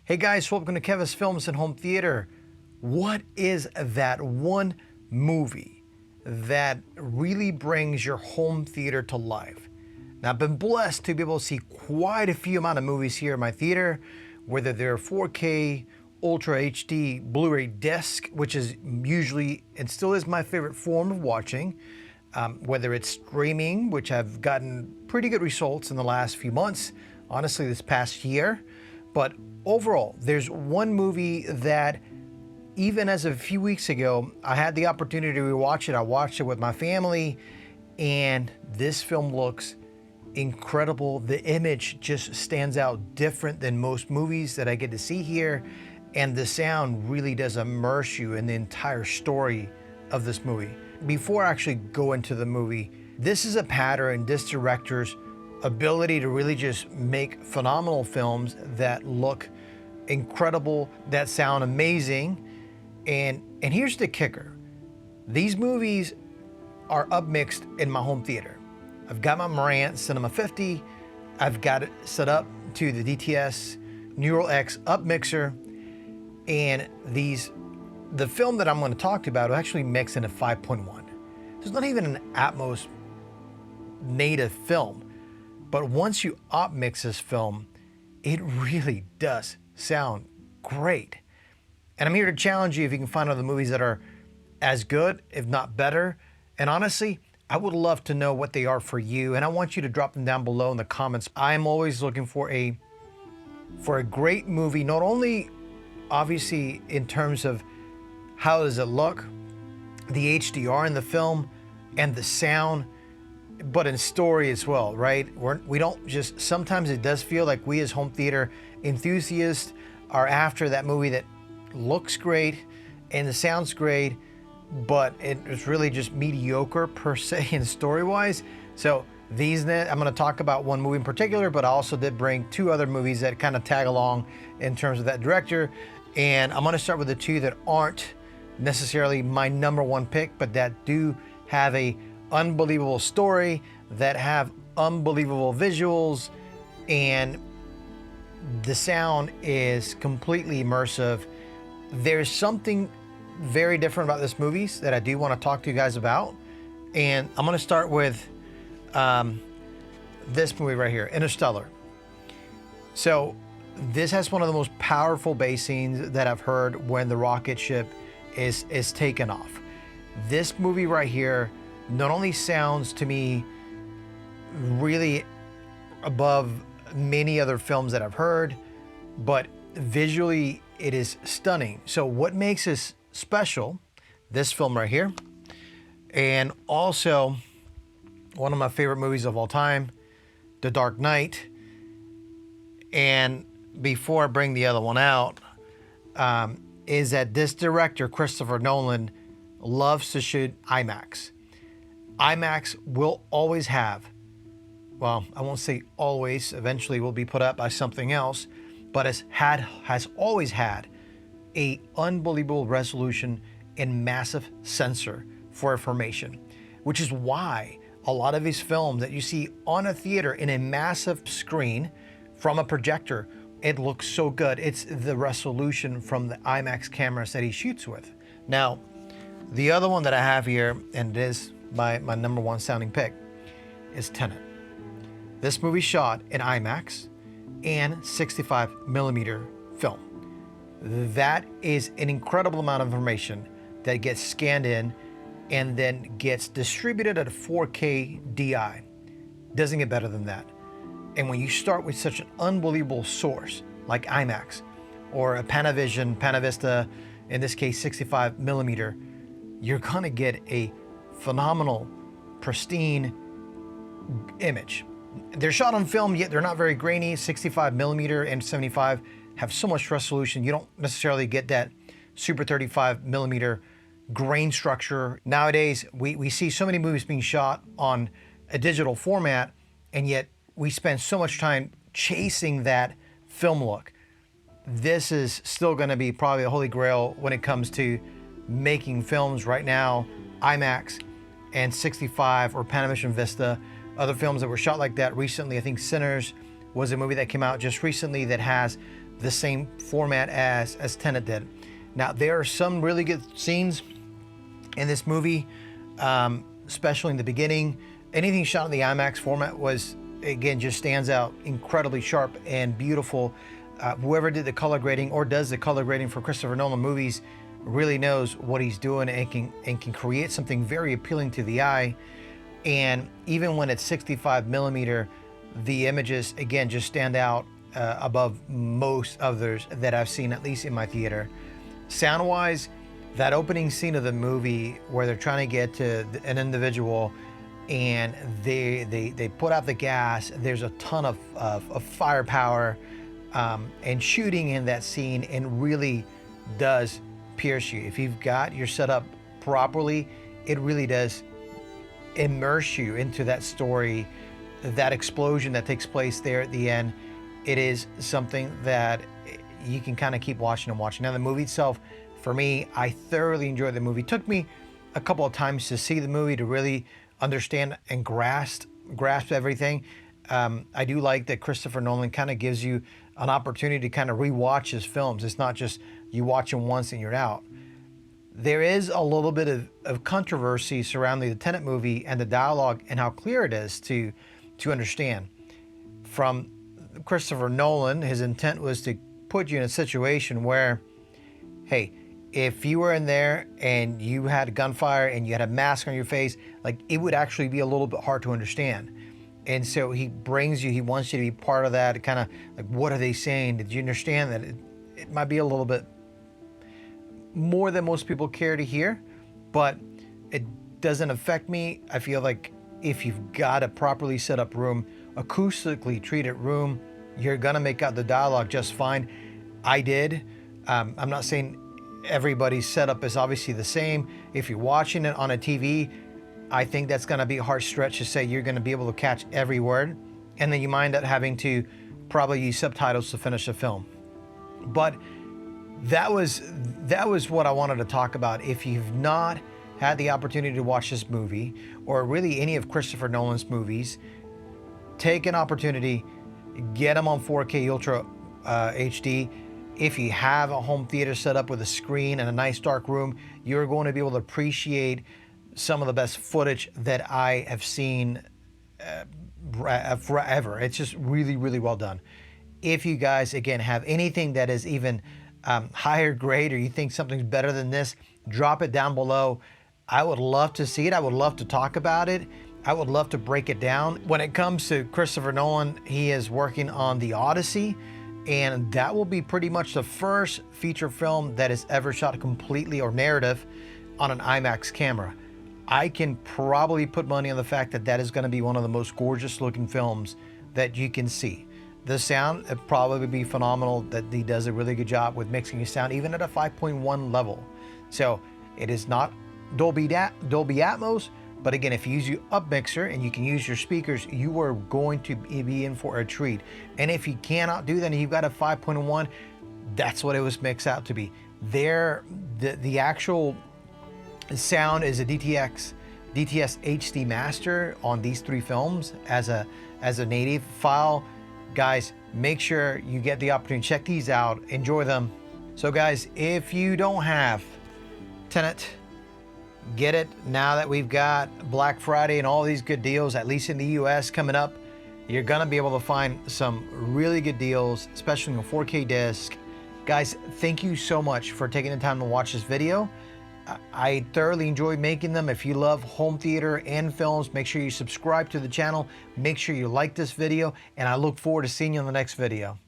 Hey guys, welcome to Kevis Films and Home Theater. What is that one movie that really brings your home theater to life? Now, I've been blessed to be able to see quite a few amount of movies here in my theater, whether they're 4K, Ultra HD, Blu-ray disc, which is usually and still is my favorite form of watching, whether it's streaming, which I've gotten pretty good results in the last few months, honestly this past year, but overall, there's one movie that even as of a few weeks ago, I had the opportunity to rewatch it. I watched it with my family, and this film looks incredible. The image just stands out different than most movies that I get to see here, and the sound really does immerse you in the entire story of this movie. Before I actually go into the movie, this is a pattern in this director's ability to really just make phenomenal films that look incredible, that sound amazing. And here's the kicker. These movies are upmixed in my home theater. I've got my Marantz Cinema 50. I've got it set up to the DTS Neural X upmixer. And the film that I'm going to talk to you about will actually mix in a 5.1. So it's not even an Atmos native film. But once you upmix this film, it really does sound great. And I'm here to challenge you if you can find other movies that are as good, if not better. And honestly, I would love to know what they are for you. And I want you to drop them down below in the comments. I'm always looking for a great movie, not only obviously in terms of how does it look, the HDR in the film and the sound, but in story as well, right? We don't just, sometimes it does feel like we as home theater enthusiasts are after that movie that looks great and the sound's great, but it's really just mediocre per se in story-wise. So I'm gonna talk about one movie in particular, but I also did bring two other movies that kind of tag along in terms of that director. And I'm gonna start with the two that aren't necessarily my number one pick, but that do have a unbelievable story, that have unbelievable visuals, and the sound is completely immersive. There's something very different about this movie that I do want to talk to you guys about. And I'm going to start with this movie right here, Interstellar. So this has one of the most powerful bass scenes that I've heard when the rocket ship is taken off. This movie right here not only sounds to me really above many other films that I've heard, but visually it is stunning. So what makes this special, this film right here, and also one of my favorite movies of all time, The Dark Knight. And before I bring the other one out, is that this director, Christopher Nolan, loves to shoot IMAX. IMAX will always have, well, I won't say always, eventually will be put up by something else, but has always had a unbelievable resolution and massive sensor for information, which is why a lot of his films that you see on a theater in a massive screen from a projector, it looks so good. It's the resolution from the IMAX cameras that he shoots with. Now, the other one that I have here, and it is my number one sounding pick, is Tenet. This movie shot in IMAX and 65mm film. That is an incredible amount of information that gets scanned in and then gets distributed at a 4K DI. Doesn't get better than that. And when you start with such an unbelievable source like IMAX or a Panavision, Panavista, in this case 65mm, you're gonna get a phenomenal, pristine image. They're shot on film, yet they're not very grainy. 65mm and 75 have so much resolution. You don't necessarily get that super 35mm grain structure. Nowadays, we see so many movies being shot on a digital format, and yet we spend so much time chasing that film look. This is still gonna be probably the holy grail when it comes to making films right now. IMAX and 65 or Panavision Vista. Other films that were shot like that recently, I think Sinners was a movie that came out just recently that has the same format as Tenet did. Now, there are some really good scenes in this movie, especially in the beginning. Anything shot in the IMAX format was, again, just stands out incredibly sharp and beautiful. Whoever did the color grading or does the color grading for Christopher Nolan movies really knows what he's doing and can create something very appealing to the eye. And even when it's 65 millimeter, the images, again, just stand out above most others that I've seen, at least in my theater. Sound-wise, that opening scene of the movie where they're trying to get to an individual and they put out the gas, there's a ton of firepower and shooting in that scene, and really does pierce you. If you've got your setup properly, it really does immerse you into that story. That explosion that takes place there at the end, it is something that you can kind of keep watching and watching. Now, the movie itself, for me, I thoroughly enjoyed the movie. It took me a couple of times to see the movie to really understand and grasp everything. I do like that Christopher Nolan kind of gives you an opportunity to kind of rewatch his films. It's not just you watch them once and you're out. There is a little bit of controversy surrounding the Tenet movie and the dialogue and how clear it is to understand. From Christopher Nolan, his intent was to put you in a situation where, hey, if you were in there and you had gunfire and you had a mask on your face, like, it would actually be a little bit hard to understand. And so he brings you, he wants you to be part of that, kind of like, what are they saying? Did you understand that it might be a little bit more than most people care to hear, but it doesn't affect me. I feel like if you've got a properly set up room, acoustically treated room, you're gonna make out the dialogue just fine. I did. I'm not saying everybody's setup is obviously the same. If you're watching it on a TV, I think that's gonna be a hard stretch to say you're gonna be able to catch every word, and then you might end up having to probably use subtitles to finish the film. But that was what I wanted to talk about. If you've not had the opportunity to watch this movie, or really any of Christopher Nolan's movies, take an opportunity, get them on 4K Ultra HD. If you have a home theater set up with a screen and a nice dark room, you're going to be able to appreciate some of the best footage that I have seen forever. It's just really, really well done. If you guys, again, have anything that is even higher grade, or you think something's better than this, drop it down below. I would love to see it. I would love to talk about it. I would love to break it down. When it comes to Christopher Nolan, he is working on The Odyssey, and that will be pretty much the first feature film that is ever shot completely, or narrative, on an IMAX camera. I can probably put money on the fact that that is going to be one of the most gorgeous looking films that you can see. The sound, it probably be phenomenal. That he does a really good job with mixing his sound, even at a 5.1 level. So it is not Dolby Atmos, but again, if you use your up mixer and you can use your speakers, you are going to be in for a treat. And if you cannot do that and you've got a 5.1, that's what it was mixed out to be. The actual sound is a DTS HD master on these three films as a native file. Guys, make sure you get the opportunity to check these out, enjoy them. So guys, if you don't have Tenet, get it now that we've got Black Friday and all these good deals, at least in the US, coming up. You're gonna be able to find some really good deals, especially on a 4K disc. Guys, thank you so much for taking the time to watch this video. I thoroughly enjoy making them. If you love home theater and films, make sure you subscribe to the channel. Make sure you like this video, and I look forward to seeing you in the next video.